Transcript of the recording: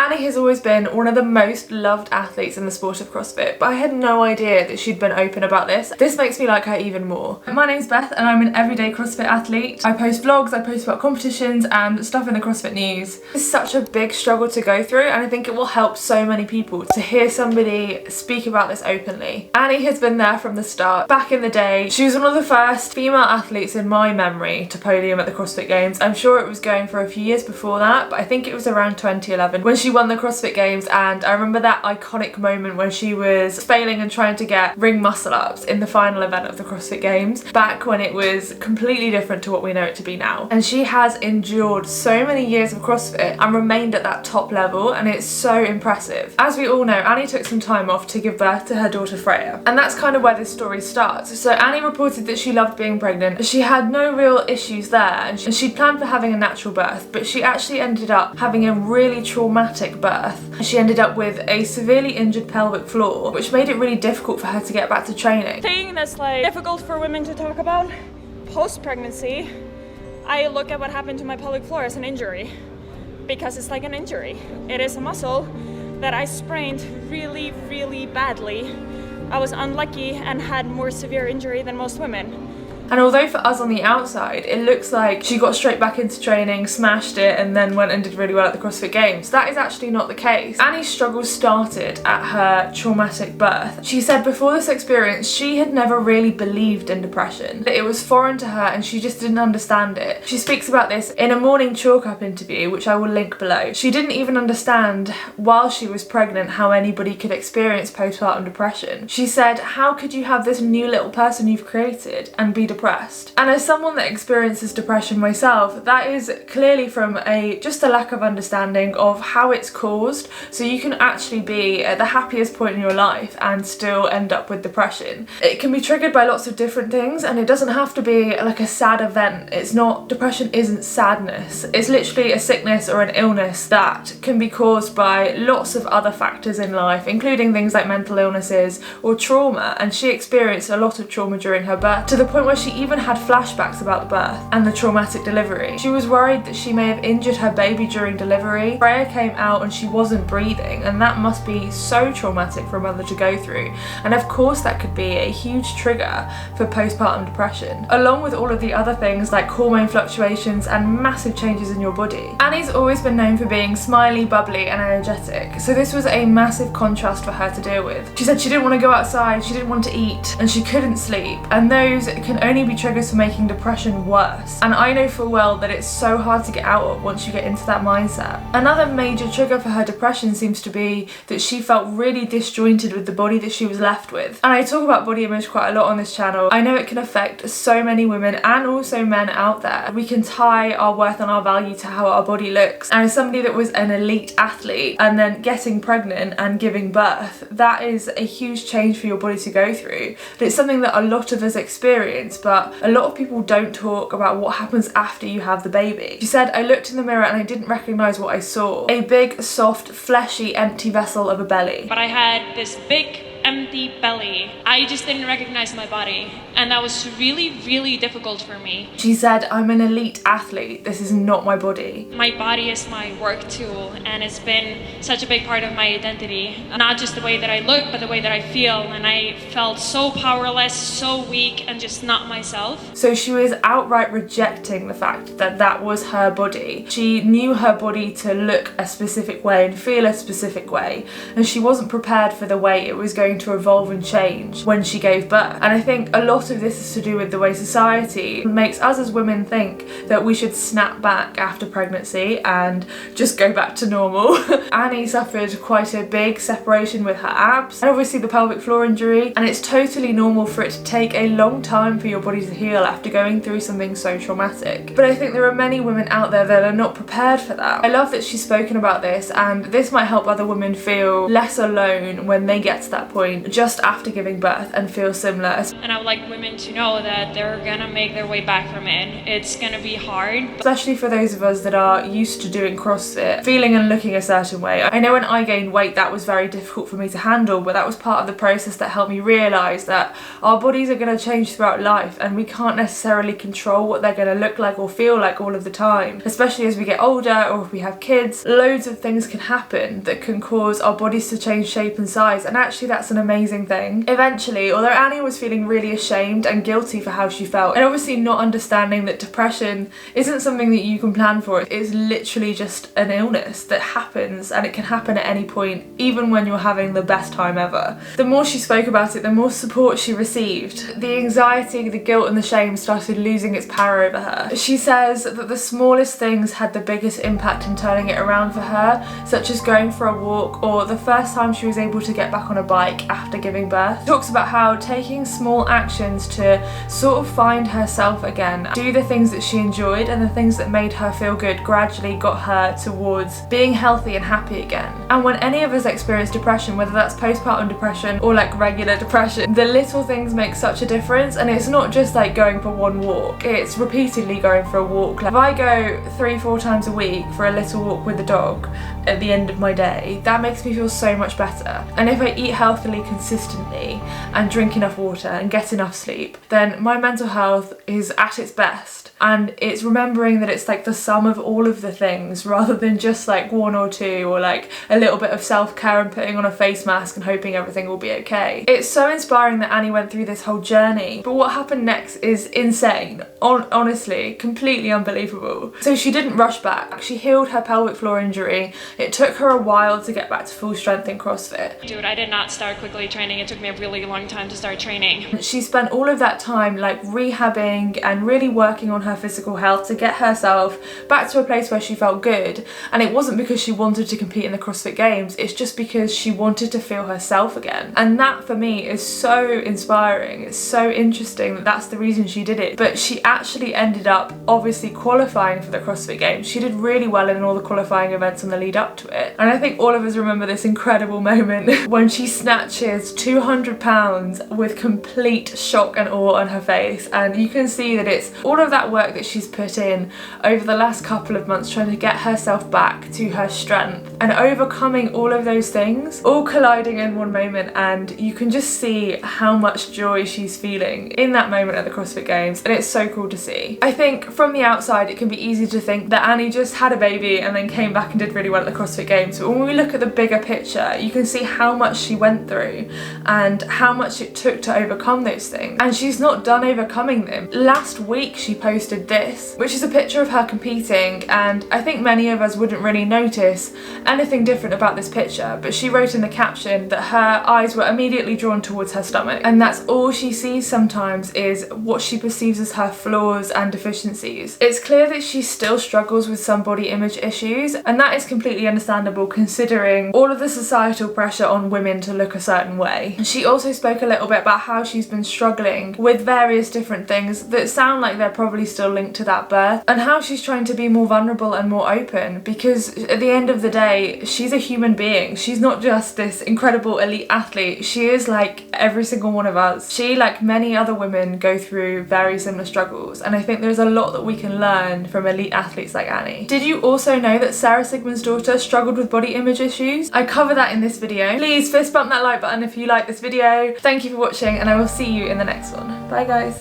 Annie has always been one of the most loved athletes in the sport of CrossFit, but I had no idea that she'd been open about this. This makes me like her even more. My name's Beth and I'm an everyday CrossFit athlete. I post vlogs, I post about competitions and stuff in the CrossFit news. It's such a big struggle to go through, and I think it will help so many people to hear somebody speak about this openly. Annie has been there from the start. Back in the day, she was one of the first female athletes in my memory to podium at the CrossFit Games. I'm sure it was going for a few years before that, but I think it was around 2011 when she won the CrossFit Games, and I remember that iconic moment when she was failing and trying to get ring muscle ups in the final event of the CrossFit Games, back when it was completely different to what we know it to be now. And she has endured so many years of CrossFit and remained at that top level, and it's so impressive. As we all know, Annie took some time off to give birth to her daughter Freya, and that's kind of where this story starts. So Annie reported that she loved being pregnant. She had no real issues there, and she'd planned for having a natural birth, but she actually ended up having a really traumatic birth. She ended up with a severely injured pelvic floor, which made it really difficult for her to get back to training. Thing that's like difficult for women to talk about post-pregnancy, I look at what happened to my pelvic floor as an injury, because it's like an injury. It is a muscle that I sprained really, really badly. I was unlucky and had more severe injury than most women. And although for us on the outside, it looks like she got straight back into training, smashed it, and then went and did really well at the CrossFit Games, that is actually not the case. Annie's struggles started at her traumatic birth. She said before this experience, she had never really believed in depression. It was foreign to her and she just didn't understand it. She speaks about this in a morning chalk up interview, which I will link below. She didn't even understand while she was pregnant how anybody could experience postpartum depression. She said, how could you have this new little person you've created and be depressed? And as someone that experiences depression myself, that is clearly from just a lack of understanding of how it's caused. So you can actually be at the happiest point in your life and still end up with depression. It can be triggered by lots of different things, and it doesn't have to be like a sad event. Depression isn't sadness. It's literally a sickness or an illness that can be caused by lots of other factors in life, including things like mental illnesses or trauma. And she experienced a lot of trauma during her birth, to the point where she even had flashbacks about the birth and the traumatic delivery. She was worried that she may have injured her baby during delivery. Freya came out and she wasn't breathing, and that must be so traumatic for a mother to go through. And of course that could be a huge trigger for postpartum depression, along with all of the other things like hormone fluctuations and massive changes in your body. Annie's always been known for being smiley, bubbly and energetic, so this was a massive contrast for her to deal with. She said she didn't want to go outside, she didn't want to eat, and she couldn't sleep, and those can only be triggers for making depression worse. And I know full well that it's so hard to get out of once you get into that mindset. Another major trigger for her depression seems to be that she felt really disjointed with the body that she was left with. And I talk about body image quite a lot on this channel. I know it can affect so many women and also men out there. We can tie our worth and our value to how our body looks. And as somebody that was an elite athlete and then getting pregnant and giving birth, that is a huge change for your body to go through. But it's something that a lot of us experience, but a lot of people don't talk about what happens after you have the baby. She said, I looked in the mirror and I didn't recognise what I saw. A big, soft, fleshy, empty vessel of a belly. But I had this big, empty belly. I just didn't recognize my body, and that was really, really difficult for me. She said, I'm an elite athlete, this is not my body. My body is my work tool, and it's been such a big part of my identity. Not just the way that I look, but the way that I feel, and I felt so powerless, so weak, and just not myself. So she was outright rejecting the fact that that was her body. She knew her body to look a specific way and feel a specific way, and she wasn't prepared for the way it was going to evolve and change when she gave birth. And I think a lot of this is to do with the way society makes us as women think that we should snap back after pregnancy and just go back to normal. Annie suffered quite a big separation with her abs and obviously the pelvic floor injury, and it's totally normal for it to take a long time for your body to heal after going through something so traumatic. But I think there are many women out there that are not prepared for that. I love that she's spoken about this, and this might help other women feel less alone when they get to that point, just after giving birth and feel similar. And I would like women to know that they're gonna make their way back from it. It's gonna be hard. Especially for those of us that are used to doing CrossFit, feeling and looking a certain way. I know when I gained weight that was very difficult for me to handle, but that was part of the process that helped me realise that our bodies are going to change throughout life and we can't necessarily control what they're going to look like or feel like all of the time. Especially as we get older or if we have kids, loads of things can happen that can cause our bodies to change shape and size, and actually that's an amazing thing. Eventually, although Annie was feeling really ashamed and guilty for how she felt, and obviously not understanding that depression isn't something that you can plan for, it's literally just an illness that happens, and it can happen at any point, even when you're having the best time ever. The more she spoke about it, the more support she received. The anxiety, the guilt and the shame started losing its power over her. She says that the smallest things had the biggest impact in turning it around for her, such as going for a walk or the first time she was able to get back on a bike after giving birth. She talks about how taking small actions to sort of find herself again, do the things that she enjoyed and the things that made her feel good, gradually got her towards being healthy and happy again. And when any of us experience depression, whether that's postpartum depression or like regular depression, the little things make such a difference. And it's not just like going for one walk, it's repeatedly going for a walk. Like if I go 3-4 times a week for a little walk with the dog at the end of my day, that makes me feel so much better. And if I eat healthily consistently and drink enough water and get enough sleep, then my mental health is at its best. And it's remembering that it's like the sum of all of the things rather than just like one or two, or like a little bit of self-care and putting on a face mask and hoping everything will be okay. It's so inspiring that Annie went through this whole journey, but what happened next is insane. Honestly, completely unbelievable. So she didn't rush back. She healed her pelvic floor injury. It took her a while to get back to full strength in CrossFit. Dude, I did not start quickly training. It took me a really long time to start training. She spent all of that time like rehabbing and really working on her physical health to get herself back to a place where she felt good. And it wasn't because she wanted to compete in the CrossFit Games, it's just because she wanted to feel herself again. And that for me is so inspiring. It's so interesting that that's the reason she did it. But she actually ended up obviously qualifying for the CrossFit Games. She did really well in all the qualifying events on the lead up to it. And I think all of us remember this incredible moment when she snatches 200 pounds with complete shock and awe on her face. And you can see that it's all of that work that she's put in over the last couple of months trying to get herself back to her strength and overcoming all of those things, all colliding in one moment, and you can just see how much joy she's feeling in that moment at the CrossFit Games, and it's so cool to see. I think from the outside it can be easy to think that Annie just had a baby and then came back and did really well at the CrossFit Games, but when we look at the bigger picture you can see how much she went through and how much it took to overcome those things, and she's not done overcoming them. Last week she posted this, which is a picture of her competing, and I think many of us wouldn't really notice anything different about this picture, but she wrote in the caption that her eyes were immediately drawn towards her stomach, and that's all she sees sometimes is what she perceives as her flaws and deficiencies. It's clear that she still struggles with some body image issues, and that is completely understandable considering all of the societal pressure on women to look a certain way. She also spoke a little bit about how she's been struggling with various different things that sound like they're probably still linked to that birth, and how she's trying to be more vulnerable and more open, because at the end of the day she's a human being. She's not just this incredible elite athlete, she is like every single one of us. She, like many other women, go through very similar struggles, and I think there's a lot that we can learn from elite athletes like Annie. Did you also know that Sarah Sigmundsdottir struggled with body image issues? I cover that in this video. Please fist bump that like button if you like this video. Thank you for watching, and I will see you in the next one. Bye guys.